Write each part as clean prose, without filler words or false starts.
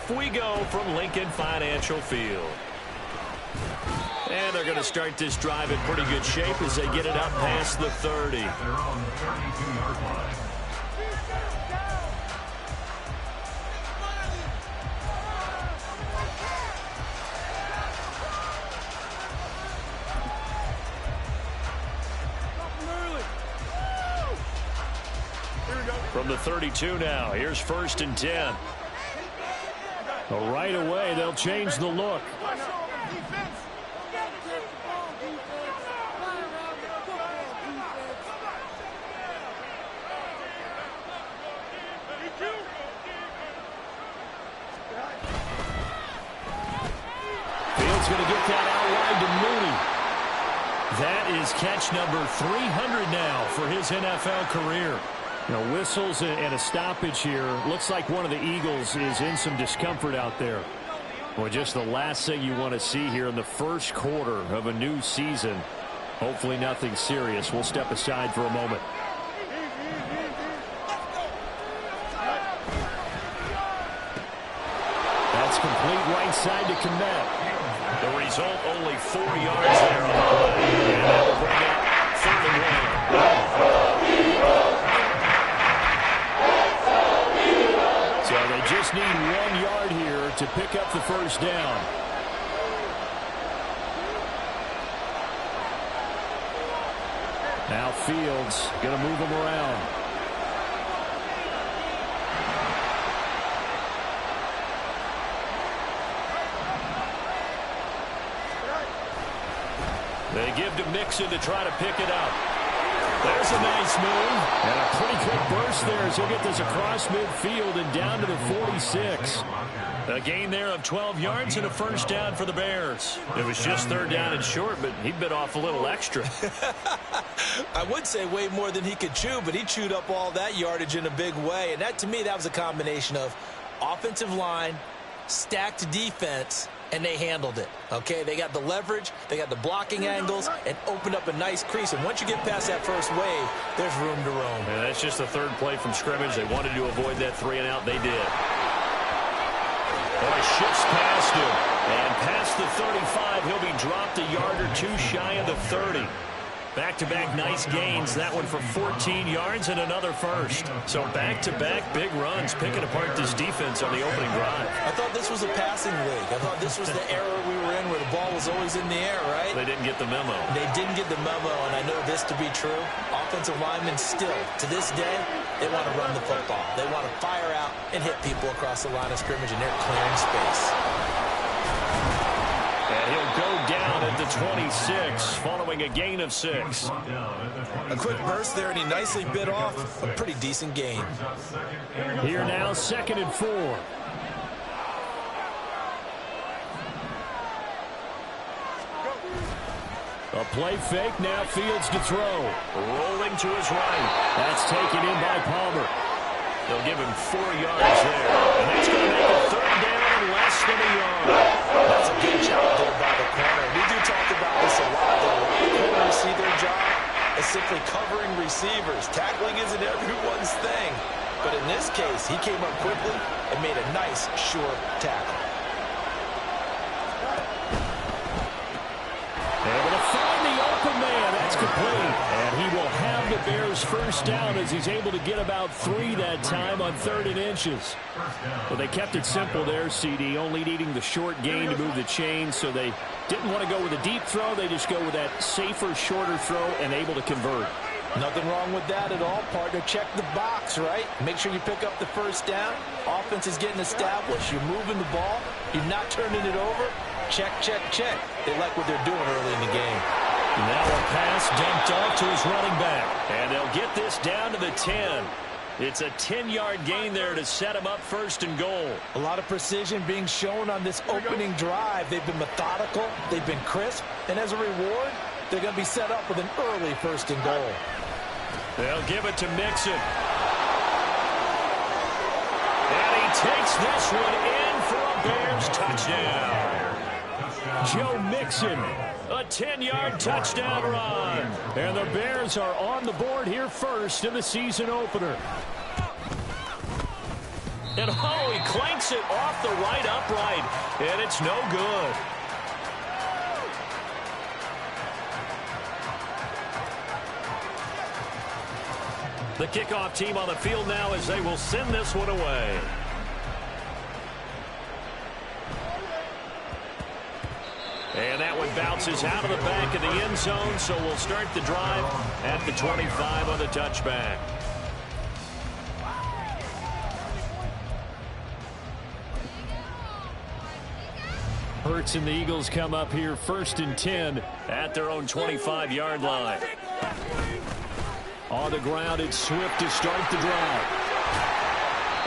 off we go from Lincoln Financial Field. And they're going to start this drive in pretty good shape as they get it up past the 30. They're on the 32-yard line. From the 32 now, here's 1st and 10. Well, right away, they'll change the look. Fields going to get that out wide to Mooney. That is catch number 300 now for his NFL career. You know, whistles and a stoppage here. Looks like one of the Eagles is in some discomfort out there. Well, just the last thing you want to see here in the first quarter of a new season. Hopefully nothing serious. We'll step aside for a moment. That's complete right side to Komet. The result, only 4 yards there on the play. And that will bring up 3rd and 1. So they just need 1 yard here to pick up the first down. Now Fields going to move him around. They give to Mixon to try to pick it up. There's a nice move. And a pretty quick burst there as he'll get this across midfield and down to the 46. A gain there of 12 yards and a first down for the Bears. It was just 3rd down and short, but he bit off a little extra. I would say way more than he could chew, but he chewed up all that yardage in a big way. And that, to me, that was a combination of offensive line, stacked defense, and they handled it. Okay, they got the leverage, they got the blocking angles, and opened up a nice crease. And once you get past that first wave, there's room to roam. And that's just the 3rd play from scrimmage. They wanted to avoid that 3 and out. They did. Boy, shifts past him. And past the 35, he'll be dropped a yard or 2 shy of the 30. Back-to-back nice gains. That one for 14 yards and another first. So back-to-back big runs, picking apart this defense on the opening drive. I thought this was a passing league. I thought this was the era we were in where the ball was always in the air, right? They didn't get the memo. They didn't get the memo, and I know this to be true. Offensive linemen still, to this day, they want to run the football. They want to fire out and hit people across the line of scrimmage, and they're clearing space. And he'll go down at the 26, following a gain of 6. A quick burst there, and he nicely bit off a pretty decent gain. Here now, 2nd and 4. A play fake, now Fields to throw. Rolling to his right. That's taken in by Palmer. They'll give him 4 yards there. And that's going to make a 3rd down and less than a yard. That's a good job there by the corner. We do talk about this a lot, though. The corners see their job as simply covering receivers. Tackling isn't everyone's thing. But in this case, he came up quickly and made a nice, short tackle. Able to find the open man. That's complete. And he will have the Bears first down as he's able to get about 3 that time on 3rd and inches. Well, they kept it simple there, CD, only needing the short gain to move the chains, so they didn't want to go with a deep throw. They just go with that safer, shorter throw and able to convert. Nothing wrong with that at all, partner. Check the box, right? Make sure you pick up the first down. Offense is getting established. You're moving the ball. You're not turning it over. Check, check, check. They like what they're doing early in the game. Now a pass dumped off to his running back. And they'll get this down to the 10. It's a 10-yard gain there to set him up 1st and goal. A lot of precision being shown on this opening drive. They've been methodical. They've been crisp. And as a reward, they're going to be set up with an early 1st and goal. They'll give it to Mixon. And he takes this one in for a Bears touchdown. Joe Mixon, a 10-yard touchdown run. And the Bears are on the board here first in the season opener. And oh, he clanks it off the right upright, and it's no good. The kickoff team on the field now as they will send this one away. And that one bounces out of the back of the end zone, so we'll start the drive at the 25 on the touchback. Hurts and the Eagles come up here 1st and 10 at their own 25-yard line. On the ground, it's Swift to start the drive.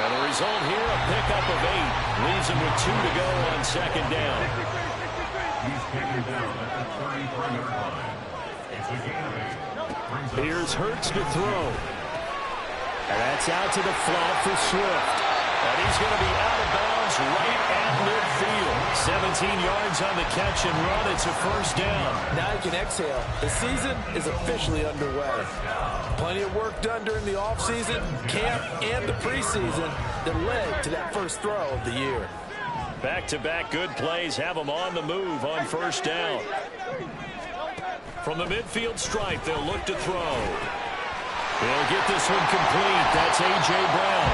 And the result here, a pickup of 8. Leaves him with 2 to go on 2nd down. He's taken down at the 33-yard line. It's a gain of 8. Here's Hurts to throw. And that's out to the flat for Swift. And he's going to be out of bounds right at midfield. 17 yards on the catch and run. It's a 1st down. Now you can exhale. The season is officially underway. Plenty of work done during the offseason, camp, and the preseason that led to that first throw of the year. Back-to-back good plays have them on the move on 1st down. From the midfield stripe, they'll look to throw. He'll get this one complete. That's A.J. Brown.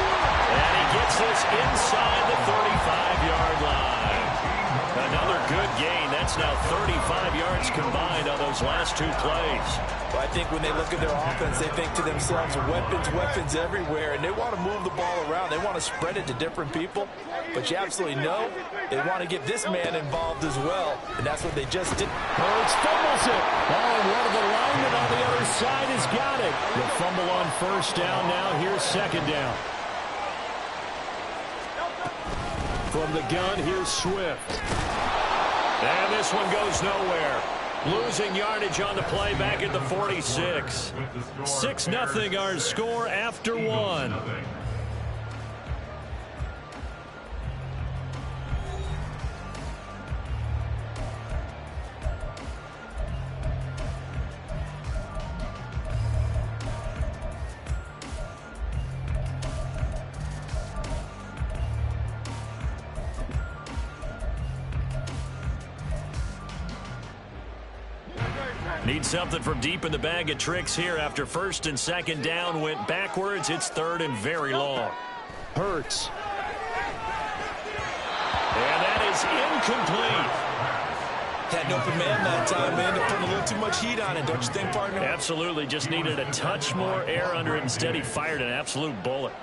And he gets this inside the 35-yard line. Another good gain. That's now 35 yards combined on those last 2 plays. Well, I think when they look at their offense, they think to themselves, weapons everywhere, and they want to move the ball around. They want to spread it to different people. But you absolutely know they want to get this man involved as well, and that's what they just did. Hurts fumbles it. Oh, and one of the linemen on the other side has got it. The fumble on 1st down now. Here's 2nd down. From the gun, here's Swift. And this one goes nowhere. Losing yardage on the play back at the 46. 6-0 our score after 1. Need something from deep in the bag of tricks here after 1st and 2nd down went backwards. It's 3rd and very long. Hurts. And that is incomplete. Had an open man that time, man. They put a little too much heat on it, don't you think, partner? Absolutely. Just needed a touch more air under it. Instead, he fired an absolute bullet.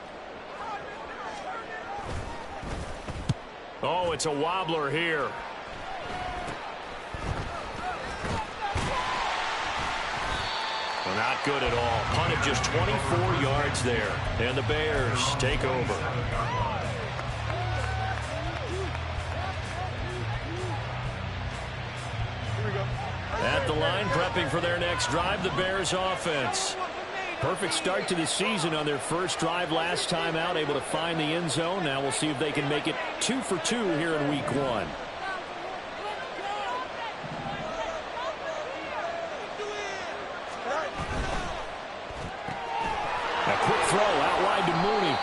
Oh, it's a wobbler here. Well, not good at all. Punt of just 24 yards there. And the Bears take over. At the line, prepping for their next drive, the Bears offense. Perfect start to the season on their first drive last time out, able to find the end zone. Now we'll see if they can make it 2 for 2 here in week 1. A quick throw out wide to Mooney.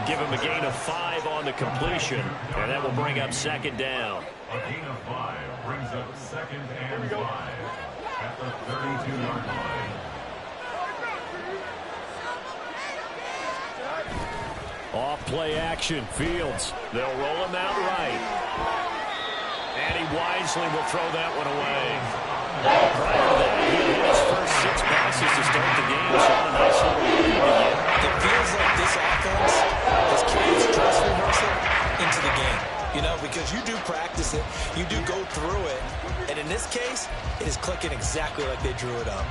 Give him a gain of 5 on the completion, and that will bring up 2nd down. A gain of 5 brings up 2nd and 5 at the 32-yard line. Off play action. Fields. They'll roll him out right. And he wisely will throw that one away. Prior to that, he hit his first 6 passes to start the game. Shot a nice little lead to get. It feels like this offense has carried its dress rehearsal into the game. You know, because you do practice it, you do go through it, and in this case, it is clicking exactly like they drew it up.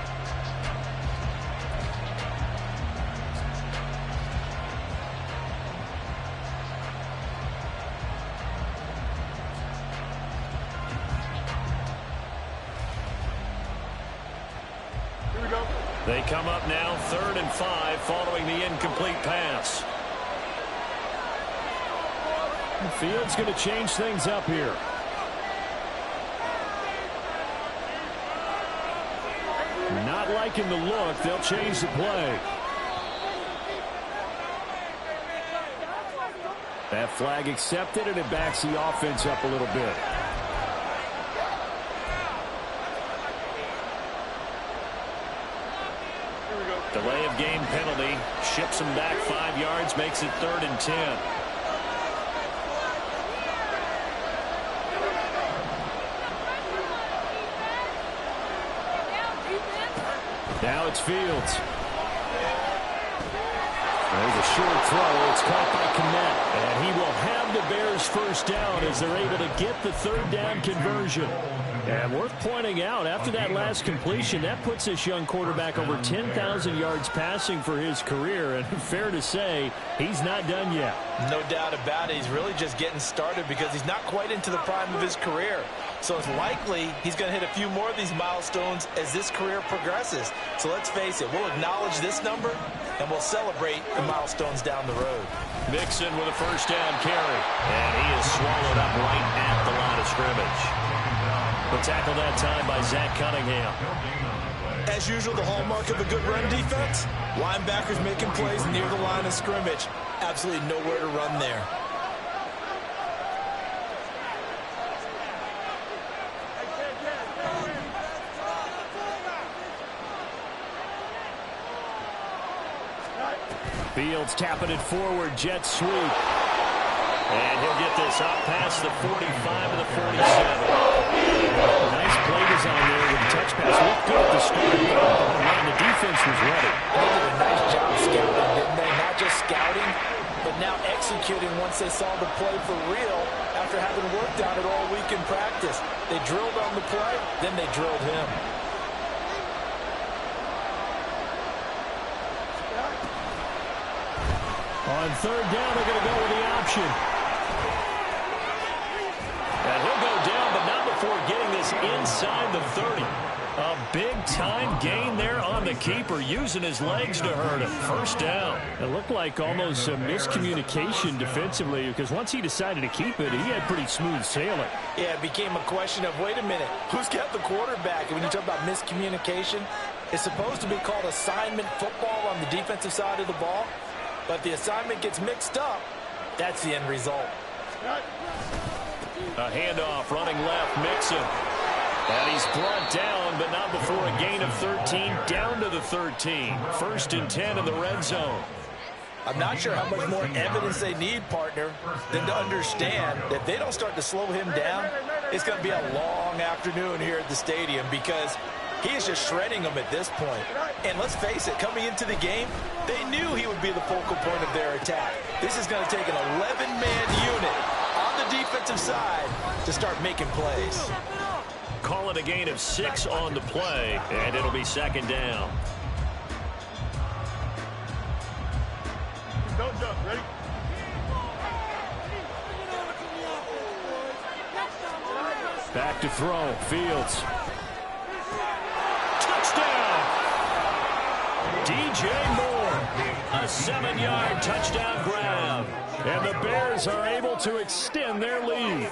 They come up now 3rd and 5 following the incomplete pass. Fields going to change things up here. Not liking the look. They'll change the play. That flag accepted, and it backs the offense up a little bit. Delay of game penalty. Ships him back 5 yards, makes it 3rd and 10. Now it's Fields. There's a short throw. It's caught by Kmet. And he will have the Bears first down as they're able to get the 3rd down conversion. And worth pointing out, after that last completion, that puts this young quarterback over 10,000 yards passing for his career. And fair to say, he's not done yet. No doubt about it. He's really just getting started because he's not quite into the prime of his career. So it's likely he's going to hit a few more of these milestones as this career progresses. So let's face it, we'll acknowledge this number and we'll celebrate the milestones down the road. Mixon with a first down carry. And he is swallowed up right at the line of scrimmage. The tackle that time by Zach Cunningham. As usual, the hallmark of a good run defense, linebackers making plays near the line of scrimmage. Absolutely nowhere to run there. Fields tapping it forward, jet sweep. And he'll get this up past the 45 and the 47. Nice play design there with the touch pass. Looked good at the start, but the defense was ready. They did a nice job scouting, didn't they? Not just scouting, but now executing once they saw the play for real after having worked on it all week in practice. They drilled on the play, then they drilled him. On 3rd down, they're going to go with the option. And he'll go down, but not before getting this inside the 30. A big-time gain there on the keeper, using his legs to hurt him. First down. It looked like almost a miscommunication defensively, because once he decided to keep it, he had pretty smooth sailing. Yeah, it became a question of, wait a minute, who's got the quarterback? And when you talk about miscommunication, it's supposed to be called assignment football on the defensive side of the ball. But the assignment gets mixed up. That's the end result. A handoff, running left, Mixon. And he's brought down, but not before a gain of 13, down to the 13. 1st and 10 in the red zone. I'm not sure how much more evidence they need, partner, than to understand that if they don't start to slow him down, it's going to be a long afternoon here at the stadium because he is just shredding them at this point. And let's face it, coming into the game, they knew he would be the focal point of their attack. This is going to take an 11-man unit on the defensive side to start making plays. Call it a gain of 6 on the play, and it'll be 2nd down. Don't jump, ready? Back to throw, Fields. Touchdown! DJ Moore, a 7-yard touchdown grab. And the Bears are able to extend their lead.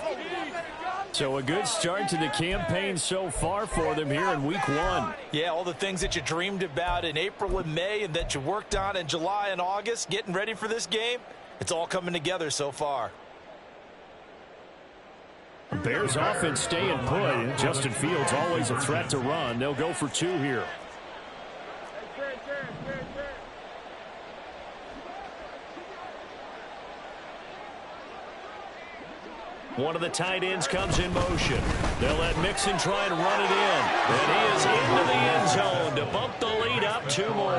So a good start to the campaign so far for them here in week 1. Yeah, all the things that you dreamed about in April and May and that you worked on in July and August, getting ready for this game, it's all coming together so far. Bears offense staying put. Justin Fields always a threat to run. They'll go for 2 here. One of the tight ends comes in motion. They'll let Mixon try and run it in. And he is into the end zone to bump the lead up 2 more.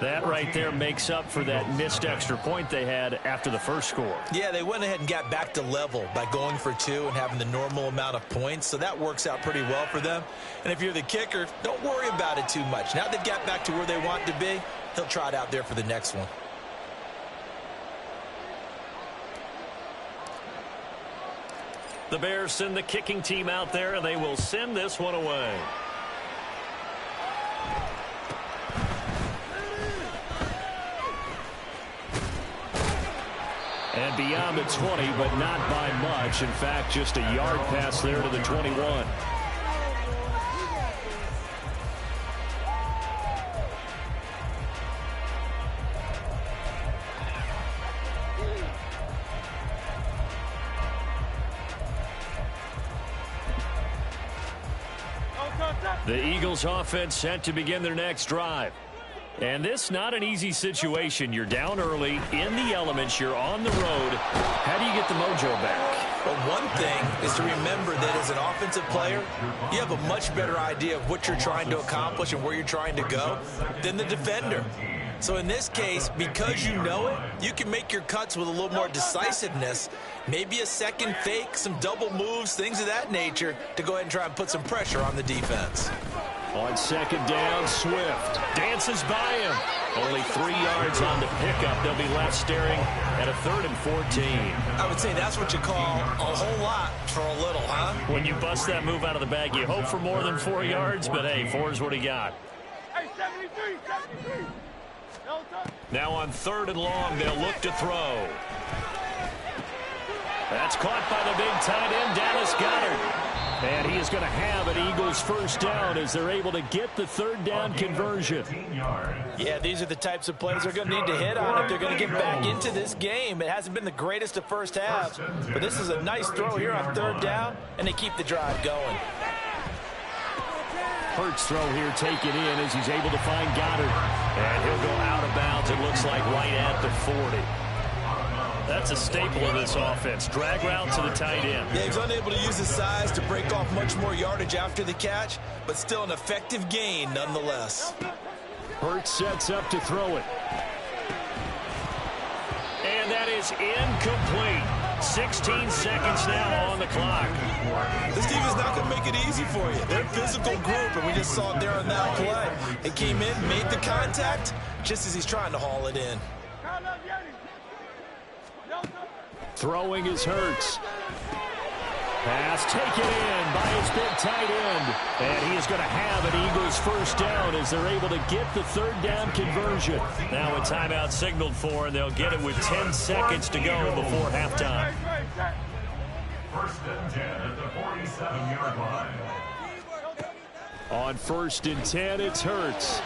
That right there makes up for that missed extra point they had after the first score. Yeah, they went ahead and got back to level by going for 2 and having the normal amount of points. So that works out pretty well for them. And if you're the kicker, don't worry about it too much. Now they've got back to where they want to be, they'll try it out there for the next one. The Bears send the kicking team out there, and they will send this one away. And beyond the 20, but not by much. In fact, just a yard pass there to the 21. The Eagles offense set to begin their next drive. And this not an easy situation. You're down early, in the elements, you're on the road. How do you get the mojo back? Well, one thing is to remember that as an offensive player, you have a much better idea of what you're trying to accomplish and where you're trying to go than the defender. So in this case, because you know it, you can make your cuts with a little more decisiveness, maybe a second fake, some double moves, things of that nature, to go ahead and try and put some pressure on the defense. On second down, Swift dances by him. Only 3 yards on the pickup. They'll be left staring at a 3rd and 14. I would say that's what you call a whole lot for a little, huh? When you bust that move out of the bag, you hope for more than 4 yards, but hey, 4 is what he got. Hey, 73, 73. Now on 3rd and long, they'll look to throw. That's caught by the big tight end, Dallas Goedert. And he is going to have an Eagles first down as they're able to get the 3rd down conversion. Yeah, these are the types of plays they're going to need to hit on if they're going to get back into this game. It hasn't been the greatest of first halves, but this is a nice throw here on 3rd down, and they keep the drive going. Hurts throw here taken in as he's able to find Goddard. And he'll go out of bounds, it looks like, right at the 40. That's a staple of this offense. Drag route to the tight end. Yeah, he's unable to use his size to break off much more yardage after the catch, but still an effective gain nonetheless. Hurts sets up to throw it. And that is incomplete. 16 seconds now on the clock. This team is not going to make it easy for you. They're a physical group, and we just saw it there on that play. It came in, made the contact, just as he's trying to haul it in. Throwing is Hurts. Pass taken in by his big tight end. And he is going to have an Eagles first down as they're able to get the 3rd down conversion. Now a timeout signaled for, and they'll get it with 10 seconds to go before halftime. 1st and 10 at the 47-yard line. On 1st and 10, it's Hurts.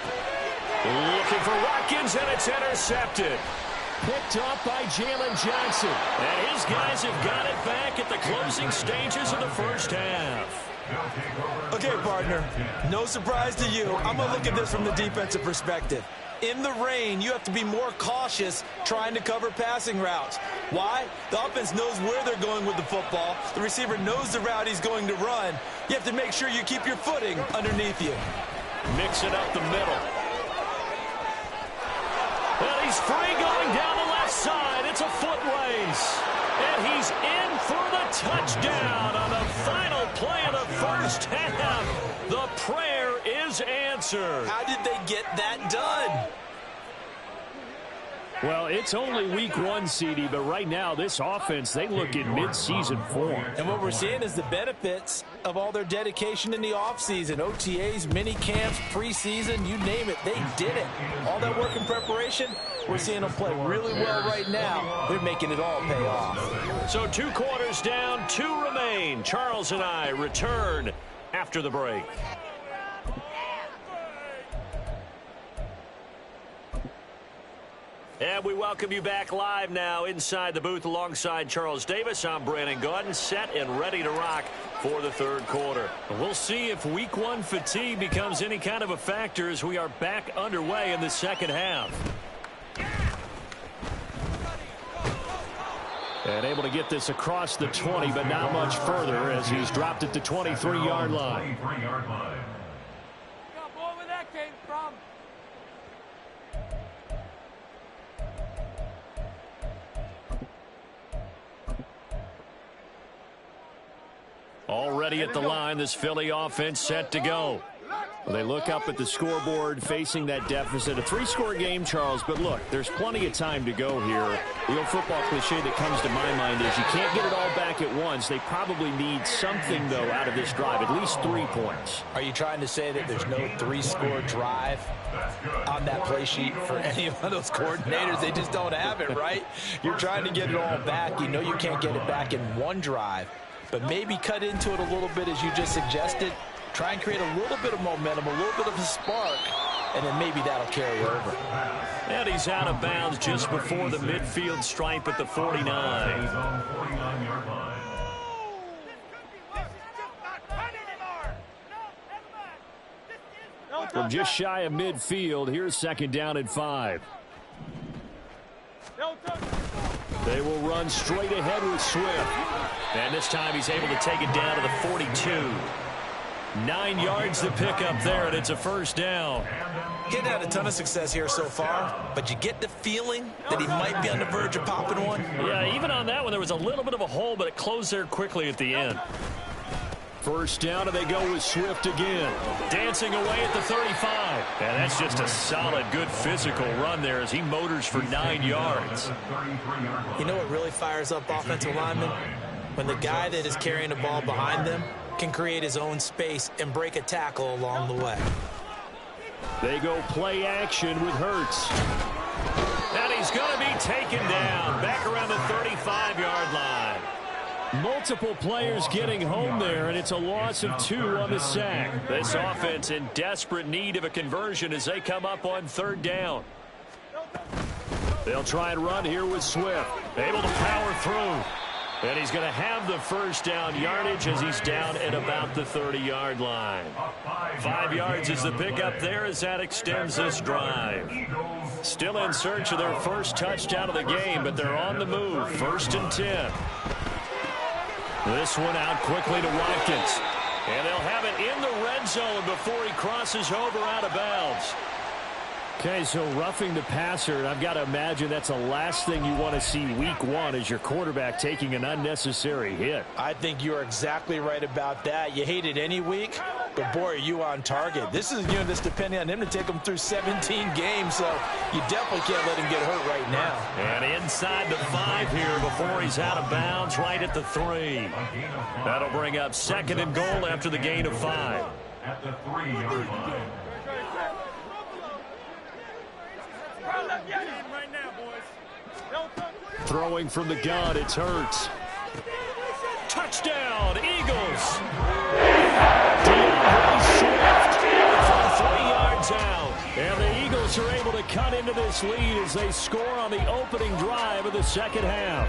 Looking for Watkins, and it's intercepted. Picked up by Jalen Johnson. And his guys have got it back at the closing stages of the first half. Okay, partner, no surprise to you. I'm going to look at this from the defensive perspective. In the rain, you have to be more cautious trying to cover passing routes. Why? The offense knows where they're going with the football. The receiver knows the route he's going to run. You have to make sure you keep your footing underneath you. Mix it up the middle. And he's free going down the left side. It's a foot race. And he's in for the touchdown on the final play of the first half. The prayer is answered. How did they get that done? Well, it's only week 1, CD, but right now this offense, they look in mid-season form. And what we're seeing is the benefits of all their dedication in the offseason. OTAs, mini camps, preseason, you name it, they did it. All that work in preparation, we're seeing them play really well right now. They're making it all pay off. So 2 quarters down, 2 remain. Charles and I return after the break. And we welcome you back live now inside the booth alongside Charles Davis. I'm Brandon Gaudin, set and ready to rock for the 3rd quarter. We'll see if week 1 fatigue becomes any kind of a factor as we are back underway in the second half. And able to get this across the 20, but not much further as he's dropped at the 23-yard line. Where that came from? Already at the line, this Philly offense set to go. Well, they look up at the scoreboard facing that deficit. A 3-score game, Charles, but look, there's plenty of time to go here. The old football cliche that comes to my mind is you can't get it all back at once. They probably need something, though, out of this drive, at least 3 points. Are you trying to say that there's no 3-score drive on that play sheet for any of those coordinators? They just don't have it, right? You're trying to get it all back. You know you can't get it back in 1 drive, but maybe cut into it a little bit as you just suggested. Try and create a little bit of momentum, a little bit of a spark, and then maybe that'll carry over. And he's out of bounds just before the midfield stripe at the 49. From just shy of midfield, here's second down and 5. They will run straight ahead with Swift. And this time he's able to take it down to the 42. 9 yards to pick up there, and it's a first down. Getting had a ton of success here so far, but you get the feeling that he might be on the verge of popping one. Yeah, even on that one, there was a little bit of a hole, but it closed there quickly at the end. First down, and they go with Swift again. Dancing away at the 35. And that's just a solid, good physical run there as he motors for 9 yards. You know what really fires up offensive linemen? When the guy that is carrying the ball behind them can create his own space and break a tackle along the way. They go play action with Hurts. And he's going to be taken down back around the 35-yard line. Multiple players getting home there, and it's a loss of 2 on the sack. This offense in desperate need of a conversion as they come up on third down. They'll try and run here with Swift. Able to power through. And he's going to have the first down yardage as he's down at about the 30-yard line. 5 yards is the pickup there as that extends this drive. Still in search of their first touchdown of the game, but they're on the move. 1st and 10. This one out quickly to Watkins. And they'll have it in the red zone before he crosses over out of bounds. Okay, so roughing the passer, and I've got to imagine that's the last thing you want to see week 1 as your quarterback taking an unnecessary hit. I think you're exactly right about that. You hate it any week, but boy, are you on target. This is a unit that's depending on him to take him through 17 games, so you definitely can't let him get hurt right now. And inside the 5 here before he's out of bounds, right at the 3. That'll bring up 2nd and goal after the gain of 5. At the 3-yard line. Throwing from the gun, it's Hurts. Touchdown, Eagles. DeAndre Swift from 3 yards out. And the Eagles are able to cut into this lead as they score on the opening drive of the second half.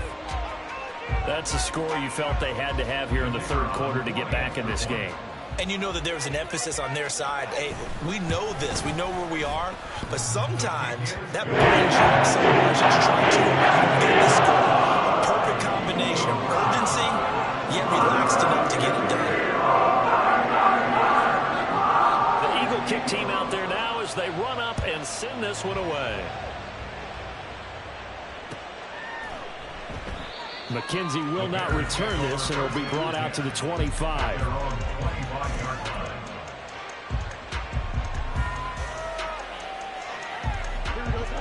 That's a score you felt they had to have here in the third quarter to get back in this game. And you know that there's an emphasis on their side. Hey, we know this. We know where we are. But sometimes that binds you up so much as trying to get this score. A perfect combination of urgency, yet relaxed enough to get it done. The Eagle kick team out there now as they run up and send this one away. McKenzie will not return this, and it'll be brought out to the 25.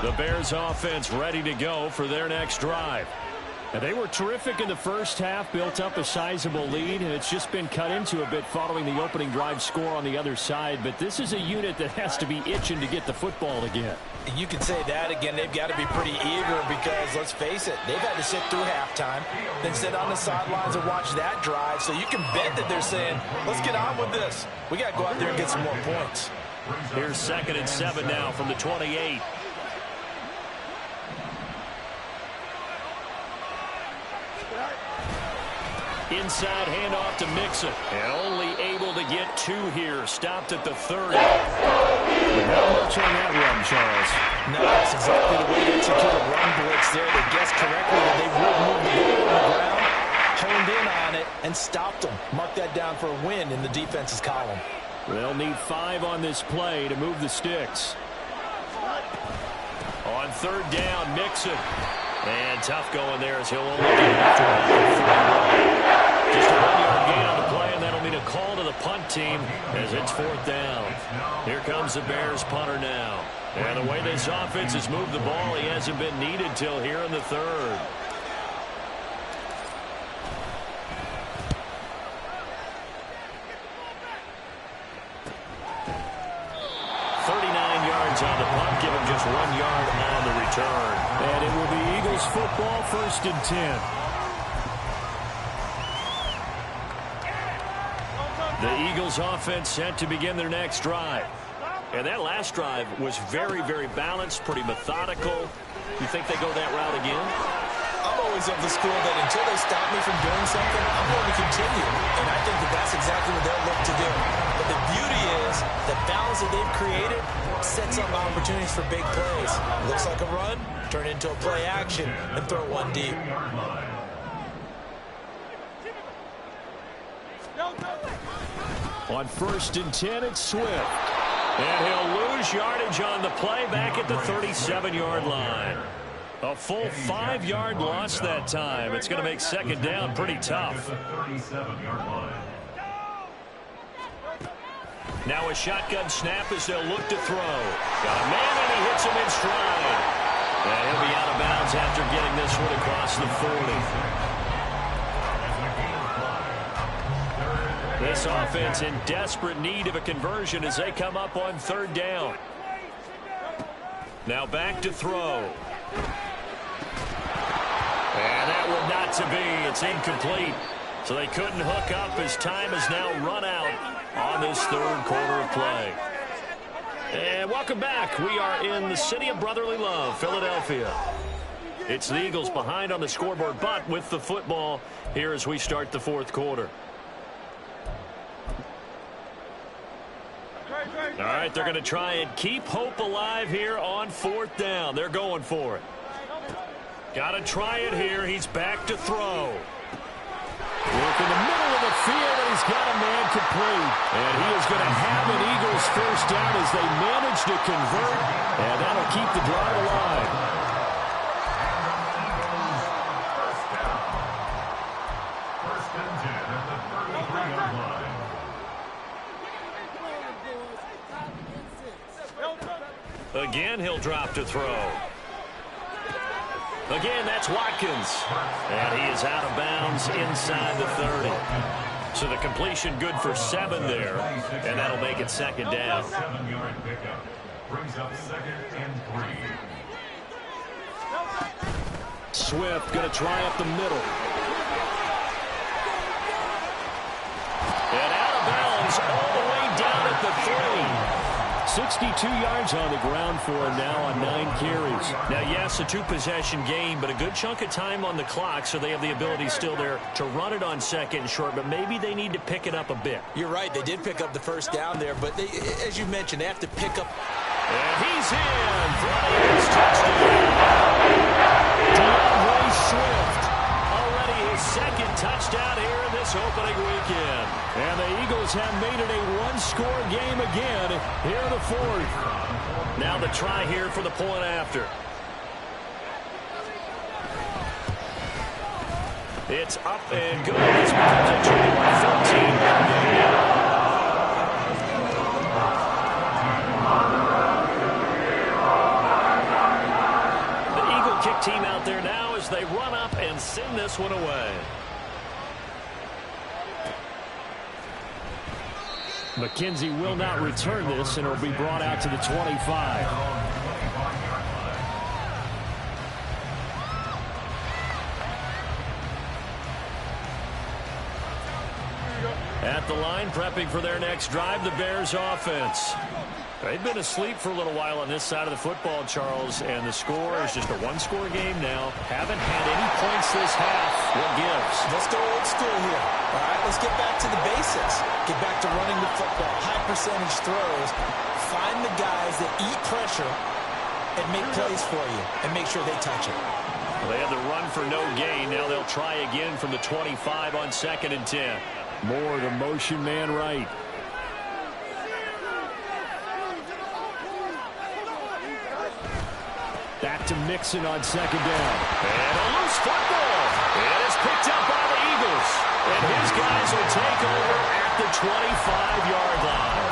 The Bears offense ready to go for their next drive. And they were terrific in the first half, built up a sizable lead, and it's just been cut into a bit following the opening drive score on the other side. But this is a unit that has to be itching to get the football again. You can say that again. They've got to be pretty eager because, let's face it, they've had to sit through halftime, then sit on the sidelines and watch that drive. So you can bet that they're saying, let's get on with this. We got to go out there and get some more points. Here's 2nd and 7 now from the 28. Inside handoff to Mixon. And only able to get 2 here. Stopped at the 30. Not much on that run, Charles. No, that's exactly the way they executed run blitz there. They guessed correctly that they would move the ball on the ground, honed in on it, and stopped them. Mark that down for a win in the defense's column. They'll need 5 on this play to move the sticks. On 3rd down, Mixon. And tough going there as he'll only get after about 41. Just a 1-yard gain on the play, and that'll mean a call to the punt team as it's 4th down. Here comes the Bears punter now. And the way this offense has moved the ball, he hasn't been needed till here in the 3rd. On the punt, give him just 1 yard on the return. And it will be Eagles football, 1st and 10. The Eagles offense set to begin their next drive. And that last drive was very, very balanced, pretty methodical. You think they go that route again? I'm always of the school that until they stop me from doing something, I'm going to continue. And I think that that's exactly what they'll look to do. But the beauty is the balance that they've created sets up opportunities for big plays. Looks like a run, turn it into a play action, and throw one deep. On 1st and 10, it's Swift. And he'll lose yardage on the play back at the 37-yard line. A full 5-yard loss that time. It's going to make second down pretty tough. Now a shotgun snap as they'll look to throw. Got a man and he hits him in stride. And he'll be out of bounds after getting this one across the 40. This offense in desperate need of a conversion as they come up on 3rd down. Now back to throw. And that one not to be. It's incomplete. So they couldn't hook up as time has now run out on this 3rd quarter of play. And welcome back. We are in the city of brotherly love, Philadelphia. It's the Eagles behind on the scoreboard, but with the football here as we start the 4th quarter. All right, they're going to try and keep hope alive here on 4th down. They're going for it. Got to try it here. He's back to throw. Work in the middle of the field, and he's got a man complete. And he is going to have an Eagles 1st down as they manage to convert, and that'll keep the drive alive. First and 10 at the 33-yard line. Again, he'll drop to throw. Again, that's Watkins. And he is out of bounds inside the 30. So the completion good for 7 there. And that'll make it second down. 7-yard pickup. Brings up 2nd and 3. Swift going to try up the middle. And out of bounds all the way down at the 3. 62 yards on the ground for him now on 9 carries. Now, yes, a 2-possession game, but a good chunk of time on the clock, so they have the ability still there to run it on 2nd and short, but maybe they need to pick it up a bit. You're right. They did pick up the 1st down there, but they, as you mentioned, they have to pick up. And he's in for the Eagles touchdown. DeAndre Swift, already his 2nd touchdown here in this opening weekend. And the Eagles have made it a 1-score game again here in the 4th. Now the try here for the point after. It's up and good. This becomes a 21-14 game. The Eagle kick team out there now as they run up and send this one away. McKenzie will not return this, and it will be brought out to the 25. At the line, prepping for their next drive, the Bears offense. They've been asleep for a little while on this side of the football, Charles, and the score is just a 1-score game now. Haven't had any points this half. What gives? Let's go old school here. All right, let's get back to the basics. Get back to running the football, high percentage throws. Find the guys that eat pressure and make plays for you and make sure they touch it. Well, they had the run for no gain. Now they'll try again from the 25 on 2nd and 10. More the motion man right. Back to Mixon on 2nd down. And a loose football. It is picked up by the Eagles. And his guys will take over at the 25-yard line.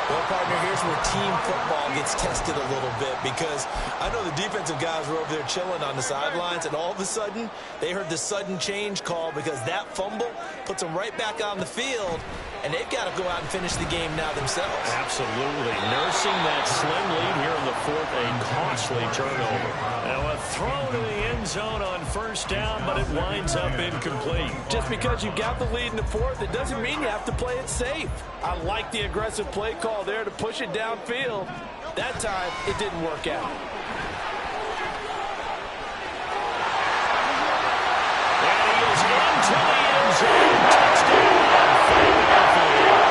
Well, partner, here's where team football gets tested a little bit, because I know the defensive guys were over there chilling on the sidelines, and all of a sudden they heard the sudden change call because that fumble puts them right back on the field, and they've got to go out and finish the game now themselves. Absolutely. Nursing that slim lead here in the 4th, a costly turnover. Now a throw to the end zone on 1st down, but it winds up incomplete. Just because you've got the lead in the 4th, it doesn't mean you have to play it safe. I like the aggressive play call there to push it downfield. That time, it didn't work out. And he is into the end zone. Touchdown, Philadelphia.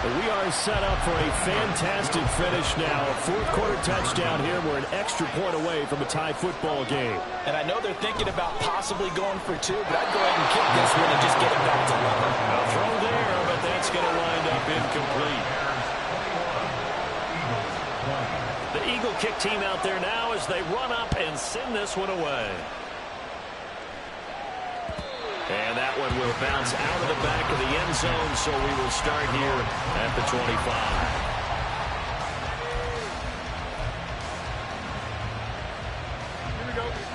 We are set up for a fantastic finish now. A fourth-quarter touchdown here. We're an extra point away from a tie football game. And I know they're thinking about possibly going for two, but I'd go ahead and kick this one and just get it back to level. A throw there, but that's going to wind up incomplete. The Eagle kick team out there now as they run up and send this one away. And that one will bounce out of the back of the end zone, so we will start here at the 25.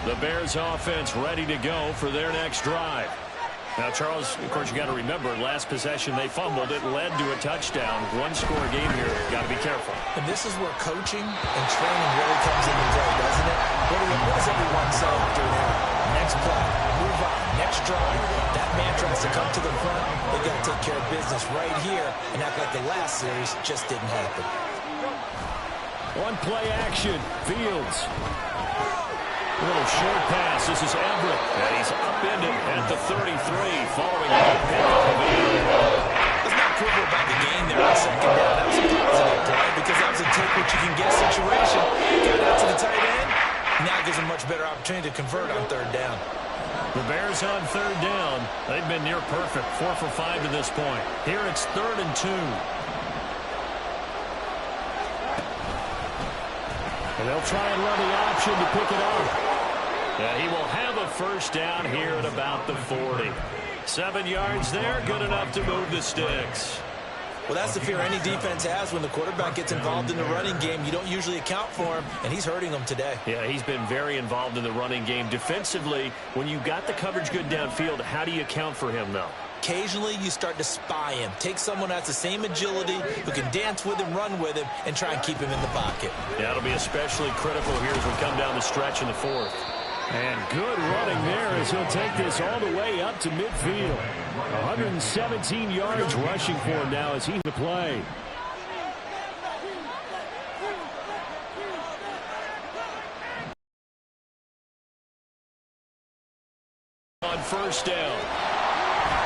The Bears offense ready to go for their next drive. Now, Charles, of course, you got to remember, last possession they fumbled. It led to a touchdown. One-score game here. Got to be careful. And this is where coaching and training really comes into play, doesn't it? What does everyone say after that? Next play, move on, next drive. That man tries to come to the front. They got to take care of business right here and act like the last series just didn't happen. One play action. Fields. A little short pass. This is Everett. And he's upended at the 33 following a good pick on the field. Let's not quibble about the gain there on second down. That was a positive play because that was a take-what-you-can-get situation. Got out to the tight end. Now gives him much better opportunity to convert on third down. The Bears on third down. They've been near perfect. 4 for 5 to this point. Here it's 3rd and 2. And they'll try and run the option to pick it up. Yeah, he will have a first down here at about the 40. 7 yards there, good enough to move the sticks. Well, that's the fear any defense has when the quarterback gets involved in the running game. You don't usually account for him, and he's hurting them today. Yeah, he's been very involved in the running game. Defensively, when you got the coverage good downfield, how do you account for him, though? Occasionally, you start to spy him. Take someone who has the same agility, who can dance with him, run with him, and try and keep him in the pocket. Yeah, it'll be especially critical here as we come down the stretch in the 4th. And good running there as he'll take this all the way up to midfield. 117 yards rushing for him now as he to play. On first down.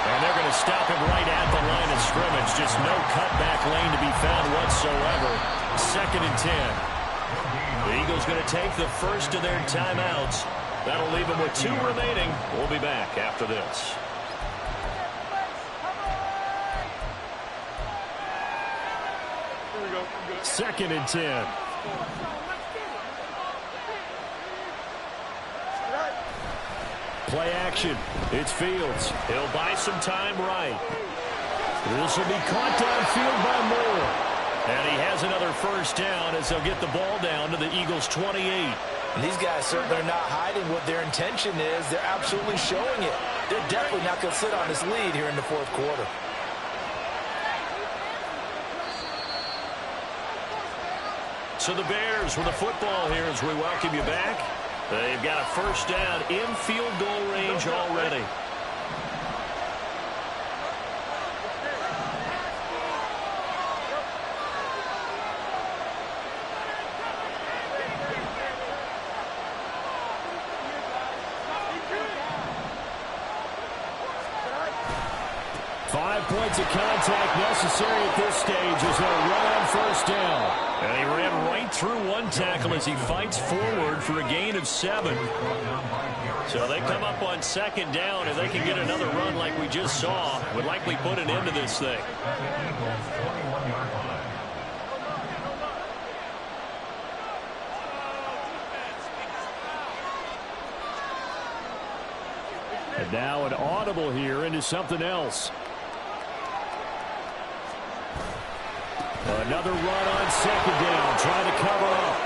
And they're going to stop him right at the line of scrimmage. Just no cutback lane to be found whatsoever. 2nd and 10. The Eagles going to take the first of their timeouts. That'll leave them with 2 remaining. We'll be back after this. Here we go. 2nd and 10. Play action. It's Fields. He'll buy some time right. This will be caught downfield by Moore. And he has another first down as they'll get the ball down to the Eagles' 28. And these guys certainly are not hiding what their intention is. They're absolutely showing it. They're definitely not going to sit on this lead here in the 4th quarter. So the Bears with the football here as we welcome you back. They've got a first down in field goal range already. Points of contact necessary at this stage as they'll run on first down. And he ran right through one tackle as he fights forward for a gain of 7. So they come up on 2nd down, and they can get another run like we just saw. Would likely put an end to this thing. And now an audible here into something else. Another run on 2nd down, trying to cover up.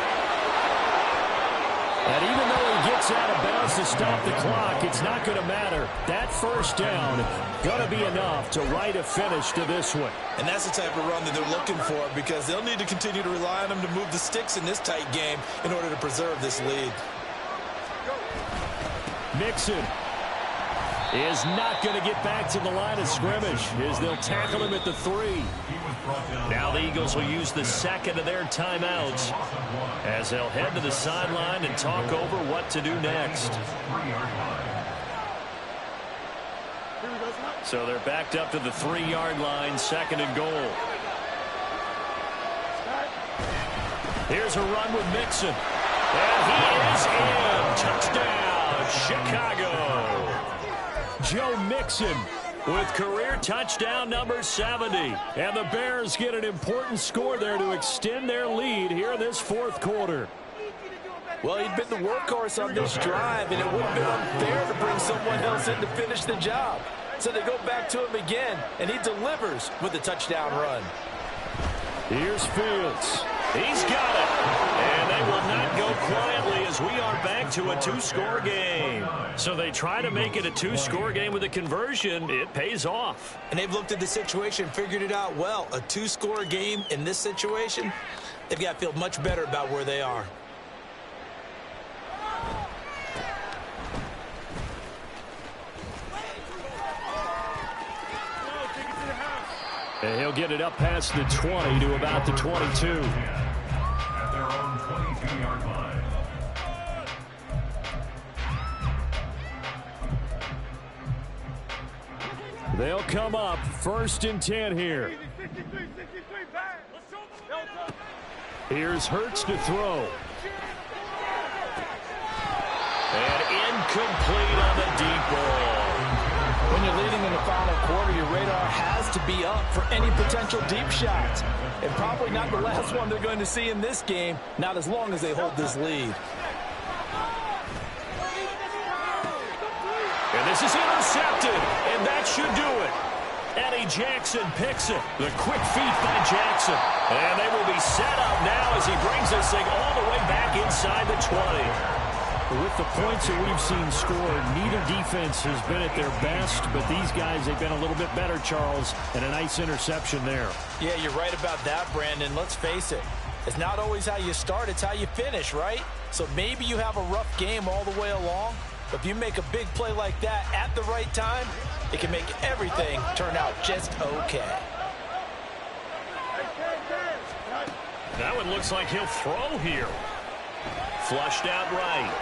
And even though he gets out of bounds to stop the clock, it's not going to matter. That first down going to be enough to write a finish to this one. And that's the type of run that they're looking for because they'll need to continue to rely on him to move the sticks in this tight game in order to preserve this lead. Mixon is not going to get back to the line of scrimmage as they'll tackle him at the 3. Now the Eagles will use the 2nd of their timeouts as they'll head to the sideline and talk over what to do next. So they're backed up to the 3-yard line, 2nd and goal. Here's a run with Mixon. And he is in. Touchdown, Chicago. Joe Mixon with career touchdown number 70. And the Bears get an important score there to extend their lead here in this fourth quarter. Well, he'd been the workhorse on this drive, and it would have been unfair to bring someone else in to finish the job. So they go back to him again, and he delivers with a touchdown run. Here's Fields. He's got it. And they will not go quietly as we are back to a two-score game. So they try to make it a two-score game with a conversion. It pays off. And they've looked at the situation, figured it out well. A two-score game in this situation, they've got to feel much better about where they are. And he'll get it up past the 20 to about the 22. At their own 22-yard line. They'll come up 1st and 10 here. Here's Hurts to throw. And incomplete on the deep ball. When you're leading in the final quarter, your radar has to be up for any potential deep shots. And probably not the last one they're going to see in this game, not as long as they hold this lead. And this is intercepted, and that should do it. Eddie Jackson picks it. The quick feet by Jackson. And they will be set up now as he brings this thing all the way back inside the 20. With the points that we've seen scored, neither defense has been at their best, but these guys, they've been a little bit better, Charles, and a nice interception there. Yeah, you're right about that, Brandon. Let's face it. It's not always how you start, it's how you finish, right? So maybe you have a rough game all the way along, but if you make a big play like that at the right time, it can make everything turn out just okay. That one looks like he'll throw here. Flushed out right.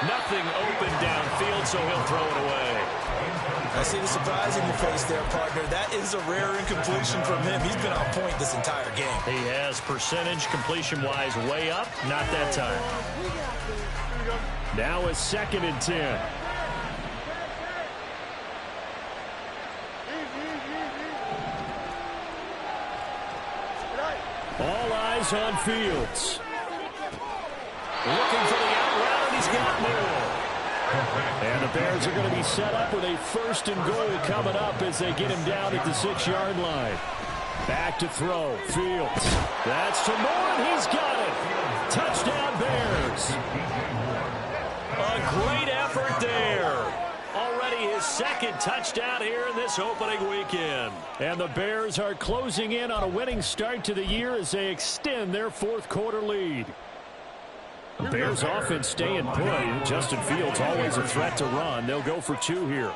Nothing open downfield, so he'll throw it away. I see the surprise in your face there, partner. That is a rare incompletion from him. He's been on point this entire game. He has percentage completion-wise way up. Not that time. Now a 2nd and 10. All eyes on Fields. Looking for the out route, and he's got more. And the Bears are going to be set up with a 1st and goal coming up as they get him down at the 6-yard line. Back to throw. Fields. That's to Moore, and he's got it. Touchdown, Bears. A great effort there. Already his 2nd touchdown here in this opening weekend. And the Bears are closing in on a winning start to the year as they extend their 4th quarter lead. The Bears offense staying put. Justin Fields always a threat to run. They'll go for 2 here.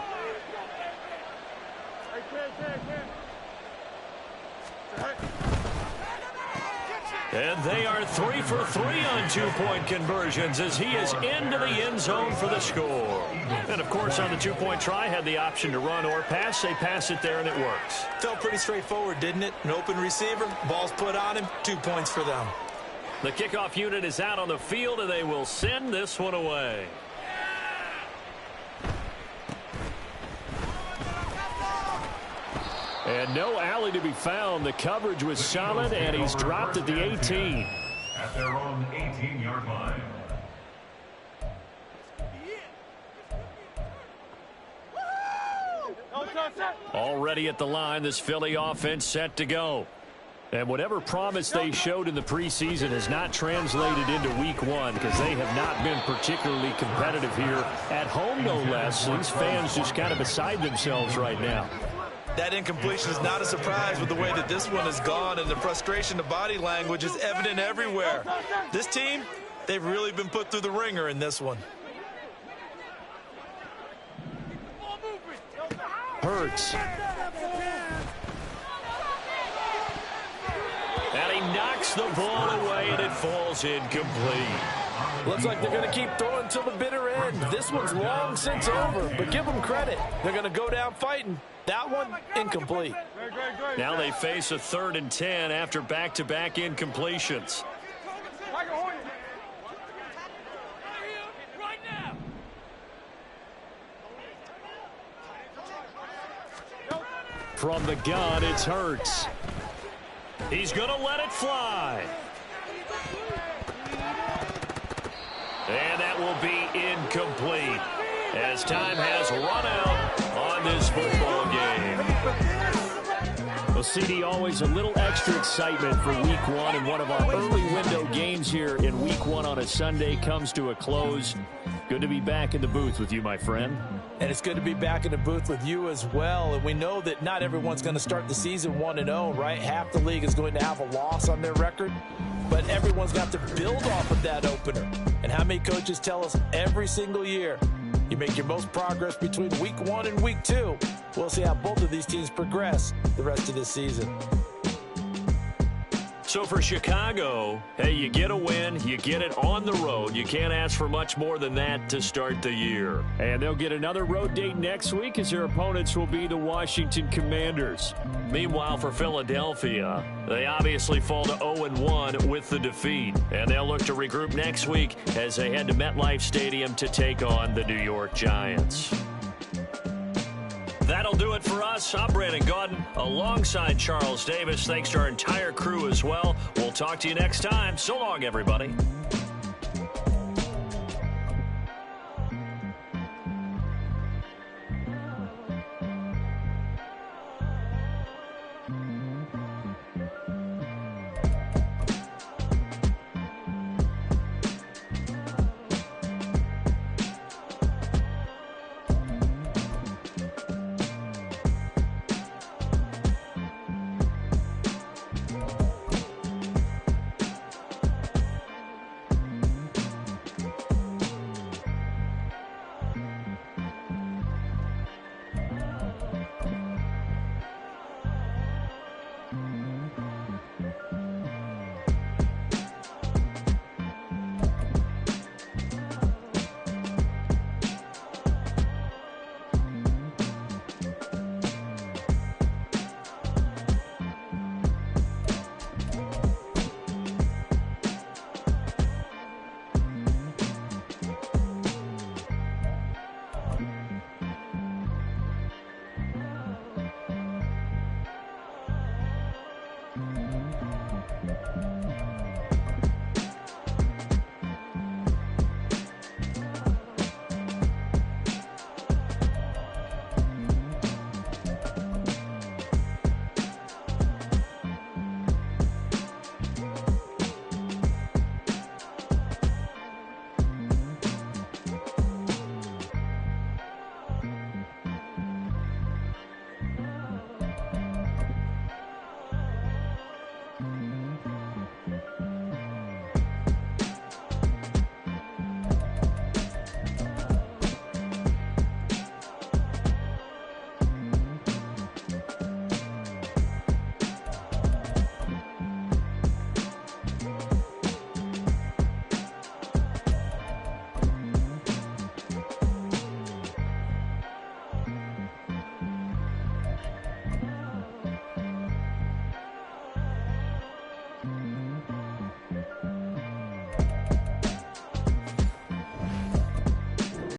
And they are 3 for 3 on 2-point conversions as he is into the end zone for the score. And, of course, on the 2-point try, had the option to run or pass. They pass it there, and it works. Felt pretty straightforward, didn't it? An open receiver, ball's put on him, 2 points for them. The kickoff unit is out on the field, and they will send this one away. And no alley to be found. The coverage was solid, and he's dropped at the 18. At their own 18-yard line. Already at the line, this Philly offense set to go. And whatever promise they showed in the preseason has not translated into week 1 because they have not been particularly competitive here at home, no less. These fans just kind of beside themselves right now. That incompletion is not a surprise with the way that this one has gone, and the frustration, the body language is evident everywhere. This team, they've really been put through the ringer in this one. Hurts. And he knocks the ball away, and it falls incomplete. Looks like they're going to keep throwing till the bitter end. This one's long since over, but give them credit. They're going to go down fighting. That one, incomplete. Now they face a 3rd and 10 after back-to-back incompletions. From the gun, it's Hurts. He's going to let it fly. And that will be incomplete as time has run out on this football game. Well, CD, always a little extra excitement for Week 1, and one of our early window games here in Week 1 on a Sunday comes to a close. Good to be back in the booth with you, my friend. And it's good to be back in the booth with you as well. And we know that not everyone's going to start the season 1-0, right? Half the league is going to have a loss on their record. But everyone's got to build off of that opener. And how many coaches tell us every single year, you make your most progress between Week 1 and Week 2. We'll see how both of these teams progress the rest of this season. So for Chicago, hey, you get a win, you get it on the road. You can't ask for much more than that to start the year. And they'll get another road date next week as their opponents will be the Washington Commanders. Meanwhile, for Philadelphia, they obviously fall to 0-1 with the defeat. And they'll look to regroup next week as they head to MetLife Stadium to take on the New York Giants. That'll do it for us. I'm Brandon Gaudin alongside Charles Davis. Thanks to our entire crew as well. We'll talk to you next time. So long, everybody.